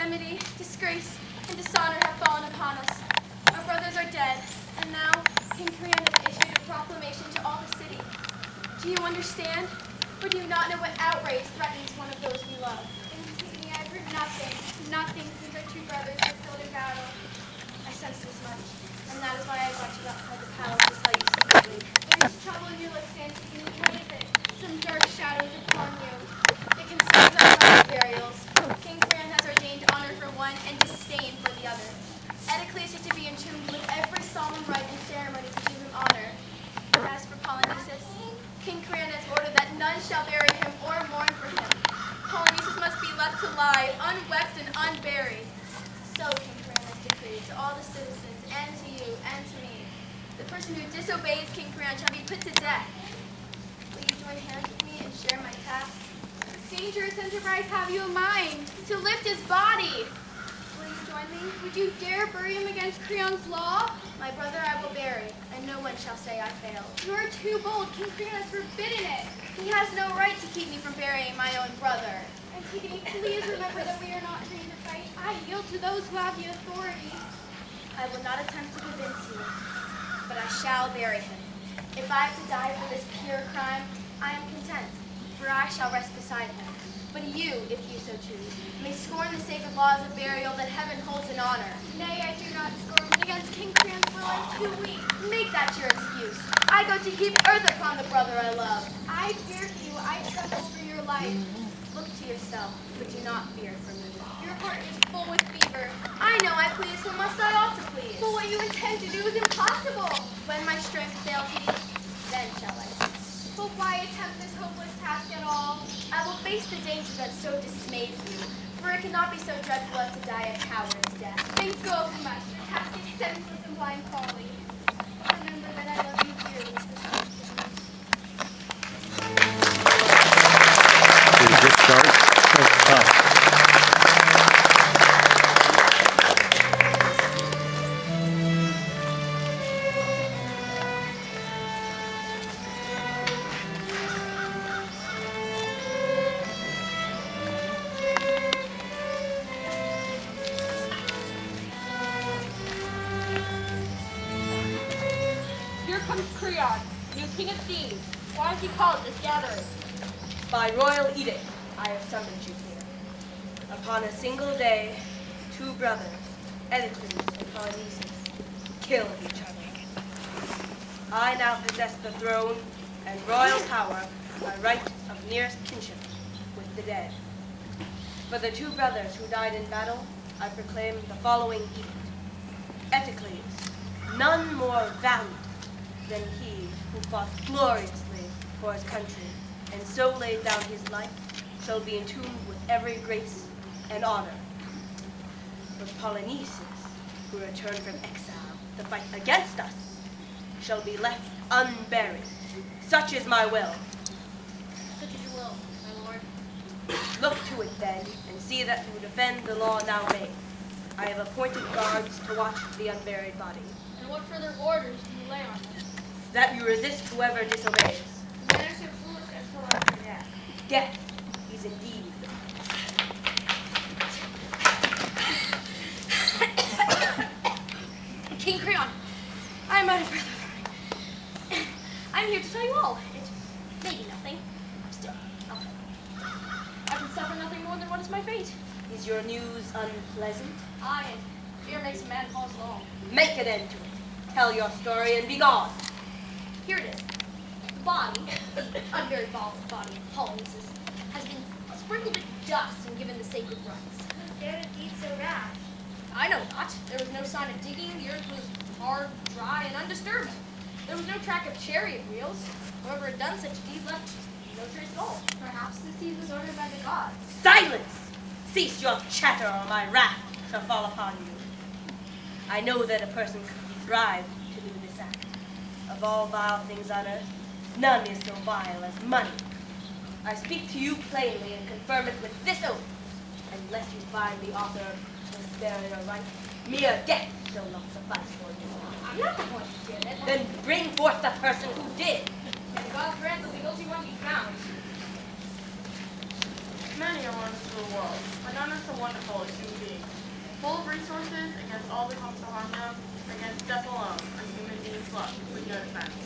calamity, disgrace, and dishonor have fallen upon us. Our brothers are dead, and now King Creon has issued a proclamation to all the city. Do you understand? Or do you not know what outrage threatens one of those we love? Antony, I've heard nothing since our two brothers were killed in battle. I sense this much, and that is why I brought you outside the palace to tell you secretly. There is trouble in your lips, Antony. What is it? Some dark shadows upon you. It concerns our private burials. King Creon has ordained honor for one and disdain for the other. Edicles is to be entombed with every solemn rite and ceremony to do him honor. As for Polynices, King Creon has ordered that none shall bury him or mourn for him. Polynices must be left to lie, unwept and unburied. So King Creon has decreed to all the citizens, and to you, and to me, the person who disobeys King Creon shall be put to death. Will you join hands with me and share my task? Dangerous enterprise have you in mind? To lift his body! Will you join me? Would you dare bury him against Creon's law? My brother I will bury, and no one shall say I failed. You are too bold. King Creon has forbidden it. He has no right to keep me from burying my own brother. Antigone, please remember that we are not trained to fight. I yield to those who have the authority. I will not attempt to convince you, but I shall bury him. If I have to die for this pure crime, I am content, for I shall rest beside him. But you, if you so choose, may scorn the sacred laws of burial that heaven holds in honor. Nay, I do not scorn, but against King Creon's will I'm too weak. Make that your excuse. I go to heap earth upon the brother I love. I fear for you. I tremble for your life. Look to yourself, but do not fear for me. Your heart is full with fever. I know I please whom must I ought to please. But what you intend to do is impossible. When my strength fails me, then shall I cease. But why attempt this hopeless task at all? I will face the danger that so dismays you, for it cannot be so dreadful as to die a coward's death. Things go overmuch. The task is senseless and blind folly. Remember that I love you dearly. Did it just start? Oh. Here comes Creon, new king of Thebes. Why has he called this gathering? By royal edict, I have summoned you here. Upon a single day, two brothers, Edicles and Polynices, killed each other. I now possess the throne and royal power by right of nearest kinship with the dead. For the two brothers who died in battle, I proclaim the following edict. Eteocles, none more valiant than he who fought gloriously for his country and so laid down his life, shall be entombed with every grace and honor. But Polynices, who returned from exile to fight against us, shall be left unburied. Such is my will. Such is your will, my lord. Look to it then, and see that you defend the law now made. I have appointed guards to watch the unburied body. And what further orders do you lay on them? That you resist whoever disobeys. Men are so foolish as to love for death. Death is indeed. King Creon, I am out of breath. I'm here to tell you all. It may be nothing. Still, I'll tell you. I can suffer nothing more than what is my fate. Is your news unpleasant? Aye, and fear makes a man pause long. Make an end to it. Tell your story and be gone. Here it is. The body, the unburied body of Polynices, has been sprinkled with dust and given the sacred rites. Who dared a deed so rash? I know not. There was no sign of digging. The earth was hard, dry, and undisturbed. There was no track of chariot wheels. Whoever had done such a deed left no trace at all. Perhaps this deed was ordered by the gods. Silence! Cease your chatter, or my wrath shall fall upon you. I know that a person could be bribed to do this act. Of all vile things on earth, none is so vile as money. I speak to you plainly and confirm it with this oath. Unless you find the author of this burial right, mere death shall not suffice for you. I'm not going to do it. Then bring forth the person who did. May the gods grant that the guilty one be found. Many are wonders of the world, but none are so wonderful as human beings. full of resources against all that comes to harm them, against death alone, a human being's luck, with no defense.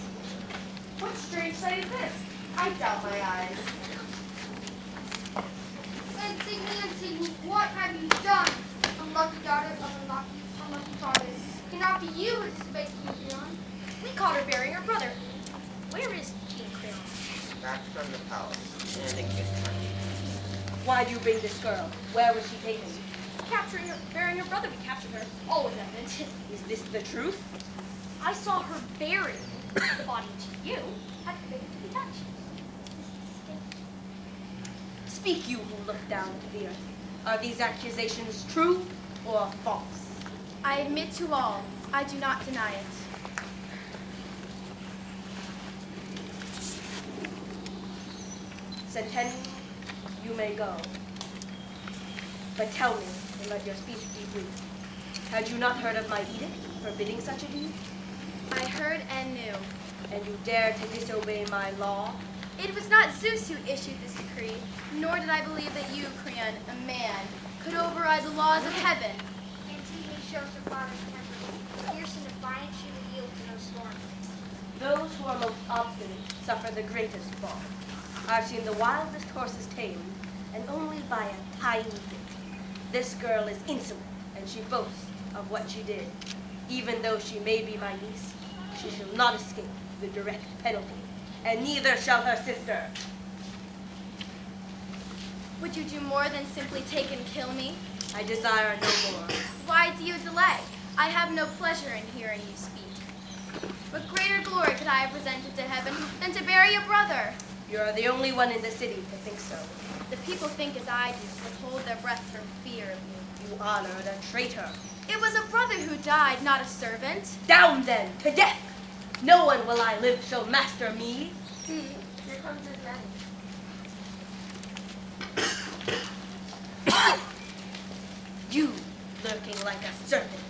What strange sight is this? I doubt my eyes. Antigone, what have you done? Unlucky daughter of unlucky father. Cannot be you who disobeyed King Creon. We caught her burying her brother. Where is King Creon? Back from the palace, in a gift party. Why do you bring this girl? Where was she taken? Burying her brother. We captured her. All was evident. Is this the truth? I saw her bury the body to you. Had to make it to be touched. Speak, you who look down to the earth. Are these accusations true or false? I admit to all. I do not deny it. Centennial, you may go. But tell me, and let your speech be brief, had you not heard of my edict forbidding such a deed? I heard and knew. And you dare to disobey my law? It was not Zeus who issued this decree, nor did I believe that you, Creon, a man, could override the laws of heaven. Antigone shows her father's temper. Fierce and defiant, she will yield to no storm. Those who are most obstinate suffer the greatest fall. I've seen the wildest horses tamed, and only by a tiny bit. This girl is insolent, and she boasts of what she did. Even though she may be my niece, she shall not escape the direct penalty, and neither shall her sister. Would you do more than simply take and kill me? I desire no more. Why do you delay? I have no pleasure in hearing you speak. What greater glory could I have presented to heaven than to bury a brother? You are the only one in the city to think so. The people think as I do, but hold their breath for fear of you. You honored a traitor. It was a brother who died, not a servant. Down then, to death! No one while I live shall master me. See, here comes his men. You, lurking like a serpent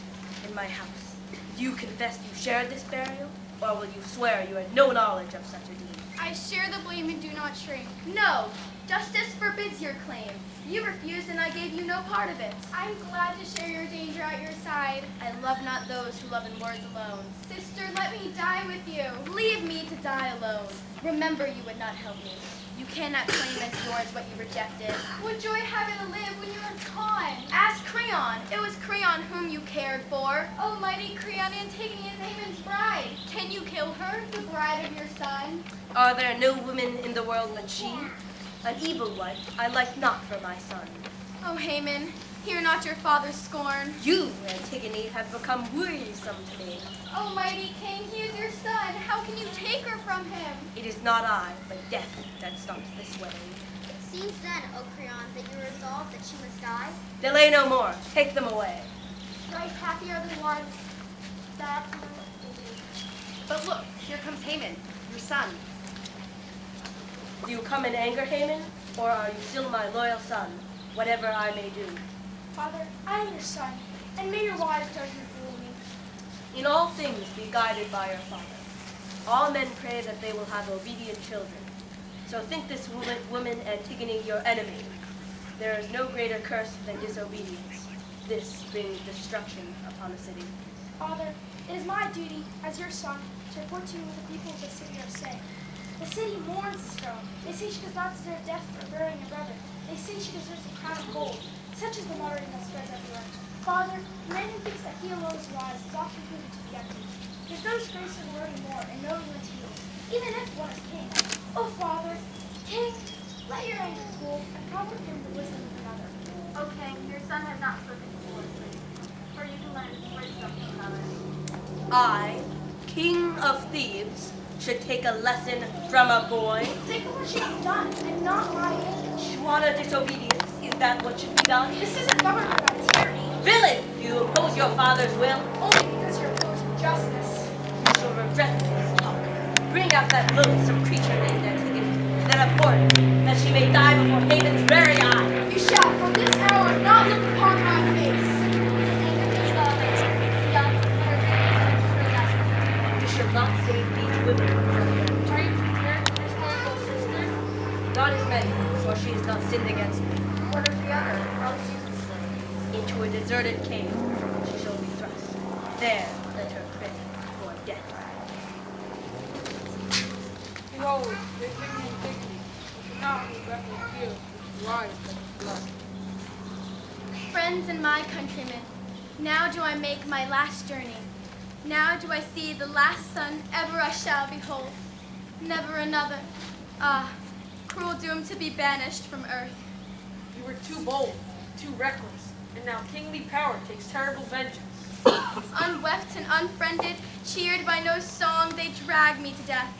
in my house, do you confess you shared this burial, or will you swear you had no knowledge of such a deed? I share the blame and do not shrink. No, justice forbids your claim. You refused and I gave you no part of it. I'm glad to share your danger at your side. I love not those who love in words alone. Sister, let me die with you. Leave me to die alone. Remember you would not help me. You cannot claim as yours what you rejected. What joy having to live when you are gone? Ask Creon. It was Creon whom you cared for. Almighty Creon, Antigone is Haman's bride. Can you kill her? The bride of your son. Are there no women in the world but she? An evil wife I like not for my son. Oh, Haman, hear not your father's scorn. You, Antigone, have become wearisome to me. Almighty King, he is your son. How can you take her from him? It is not I, but death that stops this wedding. It seems then, O Creon, that you resolved that she must die. Delay no more. Take them away. Right happy are the ones that But look, here comes Haman, your son. Do you come in anger, Haman, or are you still my loyal son, whatever I may do? Father, I am your son, and may your wise judgment rule me. In all things be guided by your father. All men pray that they will have obedient children. So think this woman Antigone your enemy. There is no greater curse than disobedience. This brings destruction upon a city. Father, it is my duty, as your son, to report to you what the people of the city are saying. The city mourns this girl. They say she does not deserve death for burying her brother. They say she deserves a crown of gold. Such is the martyrdom that spreads everywhere. Father, the man who thinks that he alone is wise is often proven to be empty. There's no disgrace in learning more and knowing when to yield, even if one is king. Oh, Father, King, let your anger cool and comfort him the wisdom of another. O King, your son has not spoken foolishly, for you can learn wisdom from others. I, king of thieves, should take a lesson from a boy. Think of what she has done and not my age. You honor disobedience. Is that what should be done? This isn't government by tyranny, Villain! You oppose your father's will. only because you're opposed to justice. You shall regret this talk. Bring out that loathsome creature named Antigone, that abhorrent, that she may die before Haman's very eyes. You shall, from this hour, not look upon my face. You shall not save these women from their Are you prepared for this horrible sister? not as many, for she has not sinned against me. What of the other? How did you slay? Into to a deserted cave. She shall be thrust. There let her pray for death. Behold, they bring him quickly. He cannot be left in fear. Lies but blood. Friends and my countrymen, now do I make my last journey. Now do I see the last sun ever I shall behold. Never another. Ah, cruel doom to be banished from earth. You were too bold, too reckless, and now kingly power takes terrible vengeance. Unwept and unfriended, cheered by no song, they drag me to death.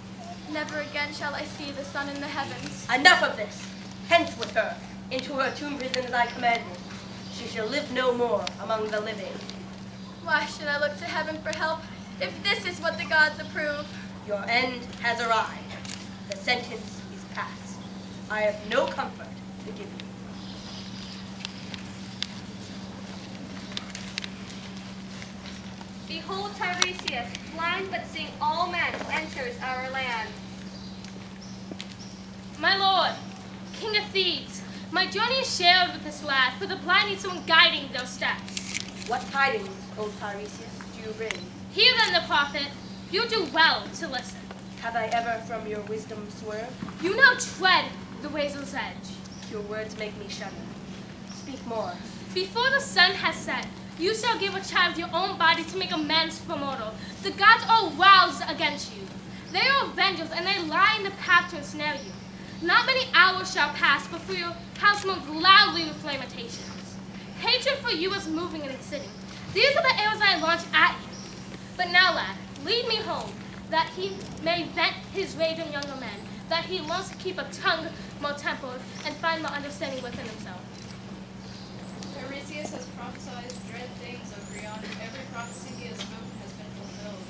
Never again shall I see the sun in the heavens. Enough of this. Hence with her, into her tomb prison as I commanded. She shall live no more among the living. Why should I look to heaven for help if this is what the gods approve? Your end has arrived. The sentence is passed. I have no comfort to give you. Behold Tiresias, blind but seeing all men, enters our land. My lord, King of Thebes, my journey is shared with this lad, for the blind need someone guiding their steps. What tidings, O Tiresias, do you bring? Hear then the prophet, you do well to listen. Have I ever from your wisdom swerved? You now tread the razor's edge. Your words make me shudder. Speak more. Before the sun has set, you shall give a child your own body to make amends for mortal. The gods are roused against you. They are avengers, and they lie in the path to ensnare you. Not many hours shall pass before your house moans loudly with lamentations. Hatred for you is moving in the city. These are the arrows I launch at you. But now, lad, lead me home, that he may vent his rage on younger men, that he learns to keep a tongue more tempered and find more understanding within himself. Tiresias has prophesied dread things of Creon. Every prophecy he has spoken has been fulfilled.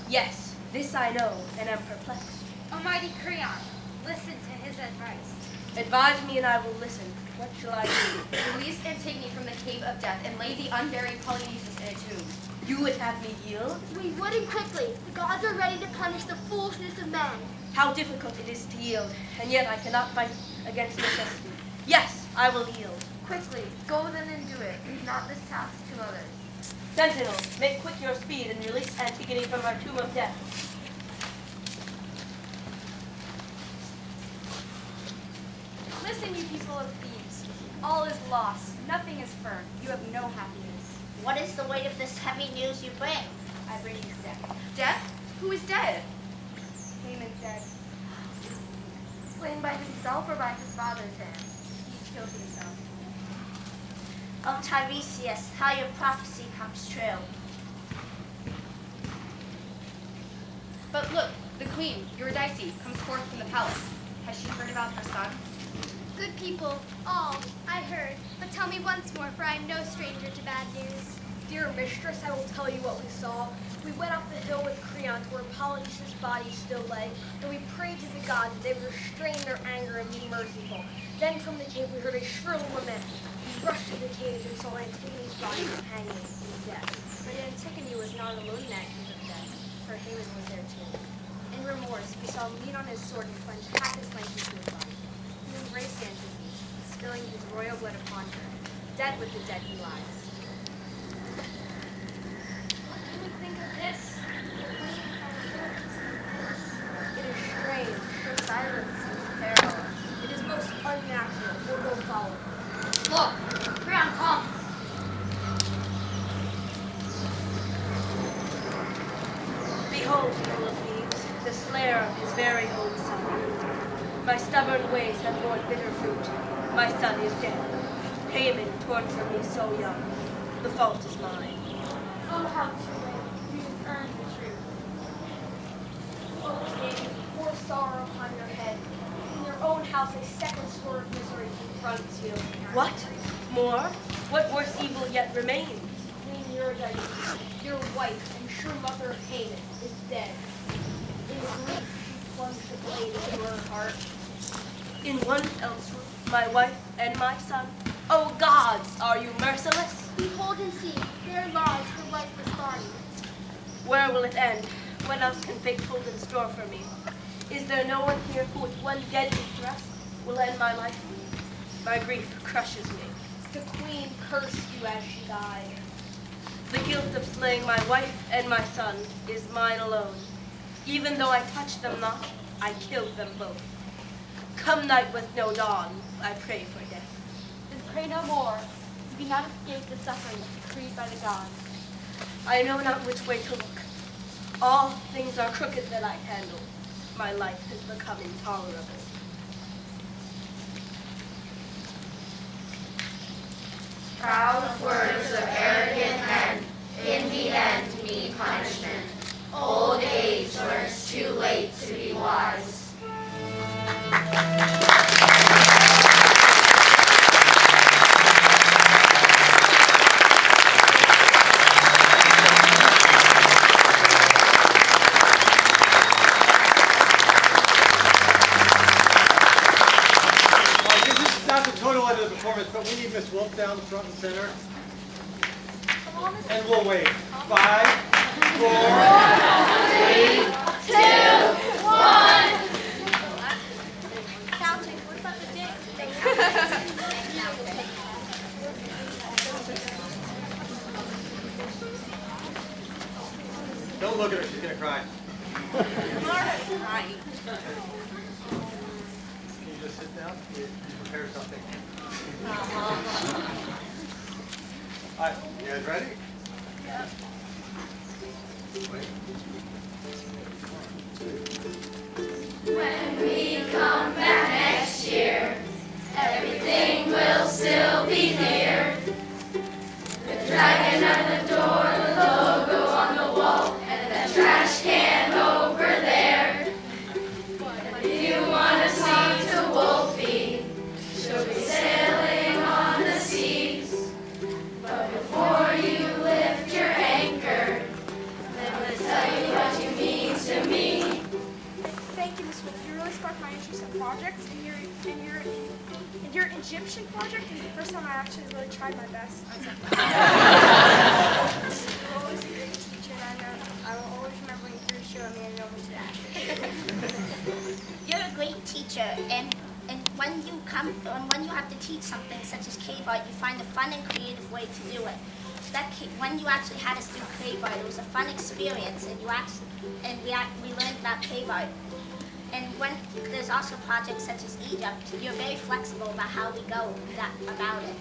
Yes, this I know, and am perplexed. Almighty Creon, listen to his advice. Advise me, and I will listen. What shall I do? Release Antigone from the cave of death and lay the unburied Polyneices in a tomb. You would have me yield? We wouldn't quickly. The gods are ready to punish the foolishness of man. How difficult it is to yield, and yet I cannot fight against necessity. Yes, I will yield. Quickly, go then and do it. Leave not this task to others. Sentinel, make quick your speed and release Antigone from our tomb of death. Listen, you people of Thebes. All is lost. Nothing is firm. You have no happiness. What is the weight of this heavy news you bring? I bring you death. Death? Who is dead? Haman dead. Slain by himself or by his father's hand? He killed himself. O Tiresias, how your prophecy comes true. But look, the queen, Eurydice, comes forth from the palace. Has she heard about her son? Good people, all, I heard, but tell me once more, for I am no stranger to bad news. Dear mistress, I will tell you what we saw. We went up the hill with Creon to where Polyneices' body still lay, and we prayed to the gods that they would restrain their anger and be merciful. Then from the cave we heard a shrill lament. We rushed to the cave and saw Antigone's body hanging in death. But Antigone was not alone in that cave of death, for Haman was there too. In remorse, we saw him lean on his sword and plunge half his length into his body. He embraced Antigone, spilling his royal blood upon her. Dead with the dead he lies. What can we think of this? It is strange. Her silence is terrible. It is most unnatural. We'll go follow. Look, Creon comes. Behold, people of Thebes, the slayer of his very own son. My stubborn ways have borne bitter fruit. My son is dead. Haman torn from me so young. The fault is mine. Oh, how too late. You have earned the truth. Oh, king, pour sorrow upon your head. In your own house, a second sword of misery confronts you. What? More? What worse evil yet remains? Queen Eurydice, your wife and true mother of Haman, is dead. In grief, she plunged the blade into her heart. In one fell swoop, my wife and my son. Oh gods, are you merciless? Behold and see, there lies her lifeless body. Where will it end? What else can fate hold in store for me? Is there no one here who with one deadly thrust will end my life? My grief crushes me. The queen cursed you as she died. The guilt of slaying my wife and my son is mine alone. Even though I touched them not, I killed them both. Come night with no dawn, I pray for death. Then pray no more. You cannot escape the suffering decreed by the gods. I know not which way to look. All things are crooked that I handle. My life has become intolerable. Proud words of arrogant men, in the end mean punishment. Old age learns too late to be wise. End of the performance, but we need Miss Wolf down the front and center. And we'll wait. 5, 4, 3, 2, 1. Counting. What about the dick? Don't look at her, she's gonna cry. Can you just sit down? You prepare something. All right, you guys ready? Yeah. When we come back next year, everything will still be there. The dragon at the door, the logo on the wall, and the trash can over there. If you want to see to Wolfie, she'll be sailing on the seas. But before you lift your anchor, let me tell you what you mean to me. Thank you, Miss Wolf. You really sparked my interest in projects, and your Egyptian project is the first time I actually really tried my best on something. You're always a great teacher, and I will always remember you through showing me and over to that. You're a great teacher, and when you have to teach something such as cave art, you find a fun and creative way to do it. When you actually had us do cave art, it was a fun experience, and we learned about cave art. And when there's also projects such as Egypt, you're very flexible about how we go about it.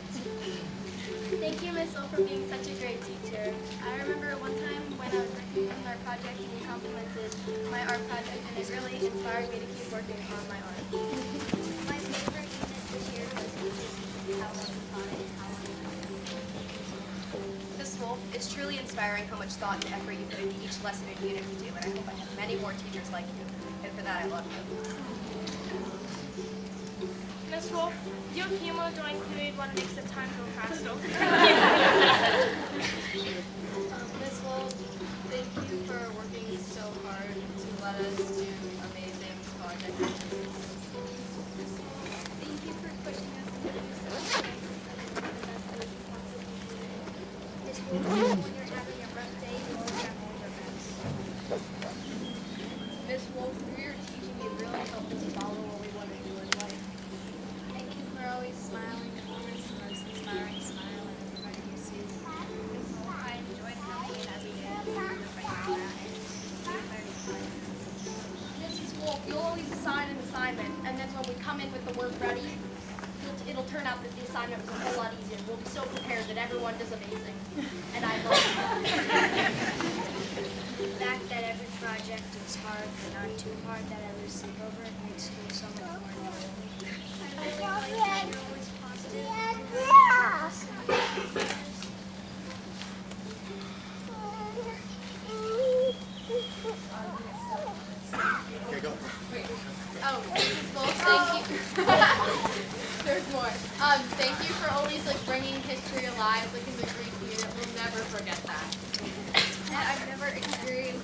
Thank you, Miss Will, for being such a great teacher. I remember one time when I was working on our project and you complimented my art project, and it really inspired me to keep working on my art. My favorite unit this year was how much fun and how Miss Wolf, it's truly inspiring how much thought and effort you put into each lesson and unit you do, and I hope I have many more teachers like you. And for that, I love you. Miss Wolf, your humor during period one makes the time go faster. Miss Wolf, thank you for working so hard to let us do amazing projects. Thank you for pushing us to do so much. Miss Wolf, when you're having a rough day, you always have all your best. Miss Wolf, through your teaching, you really helped us follow what we want to do in life. Thank you for always smiling, always the most inspiring smile in everybody you see. Miss Wolf, I enjoyed having you every day. Mrs. Wolf, you'll always assign an assignment, and then when we come in with the work ready, it'll turn out that the assignment was a whole lot easier. We'll be so prepared that everyone does amazing. And I love The fact that every project is hard but not too hard that I lose sleep over it makes school so much more enjoyable. I really like that you're always positive. Okay, go. Oh, Mrs. Wolf, thank you. There's more. Thank you for always bringing history alive in the Greek unit. We'll never forget that. And I've never experienced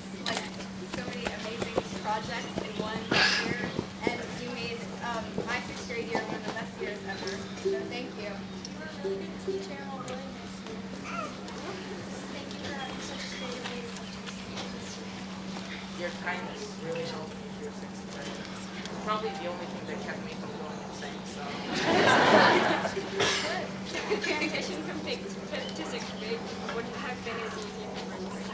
so many amazing projects in one year, and you made my 6th grade year one of the best years ever. So thank you. You were a really good teacher, and we'll really miss you. Thank you for having such a great way to teach us. Your kindness really helped me through 6th grade. It's probably the only thing that kept me from going insane, so. it wouldn't have been as easy for first grade.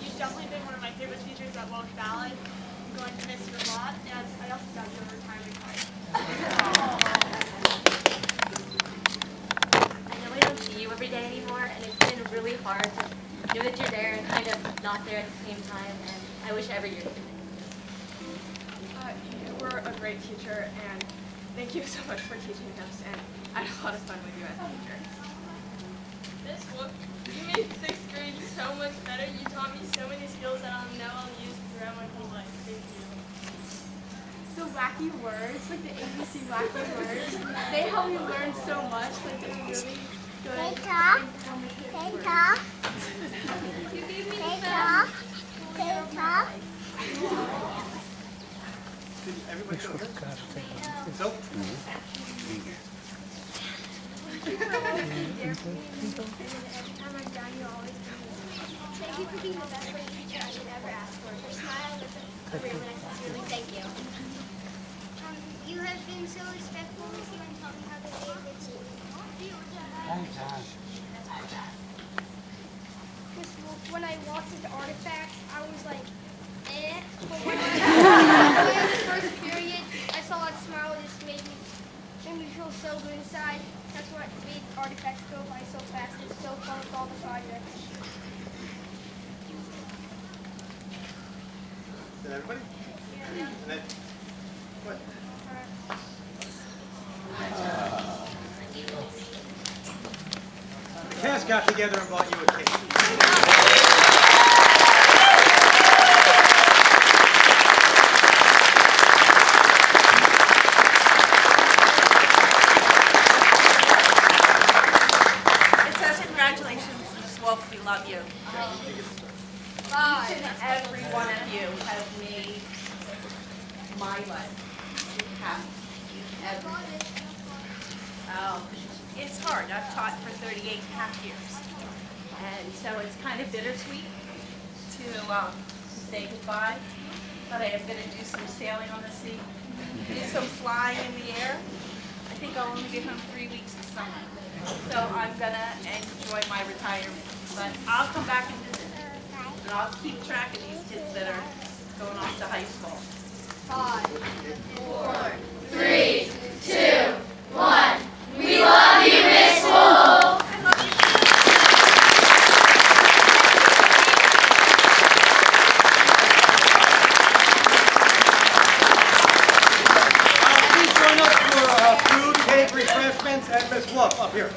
You've definitely been one of my favorite teachers at Welsh Ballet. I'm going to miss you a lot, and I also got your retirement card. I know I don't see you every day anymore, and it's been really hard to know that you're there and kind of not there at the same time, and I wish every year could. You were a great teacher, and thank you so much for teaching us, and I had a lot of fun with you as a teacher. Miss Wolf, you made 6th grade so much better. You taught me so many skills that I'll know I'll use throughout my whole life. Thank you. The wacky words, like the ABC wacky words, they help me learn so much. Like they're really good. You gave me Did everybody go here? So? Thank you for being the best little teacher I could ever ask for. Your smile is a really nice, sincerely thank you. You have been so respectful with you and taught me how to behave with you. Miss Wolf, when I walked into Artifacts, I was like, eh. But when in the first period, I saw that smile, it just made me feel so good inside. That's what made Artifacts go by so fast. It's so fun with all the projects. Did everybody? Yeah. And then, what? The cast got together and bought you a cake. It says congratulations, Miss Wolf, we love you. Each and every one of you have made my life happy. It's hard. I've taught for 38 and a half years. And so it's kind of bittersweet to say goodbye. But I am going to do some sailing on the sea, do some flying in the air. I think I'll only be home 3 weeks this summer. So I'm going to enjoy my retirement. But I'll come back and visit. And I'll keep track of these kids that are going off to high school. 5, 4, 3, 2, 1. We love you, Miss Wolf. Please join us for food, cake, refreshments, and Miss Wolf up here.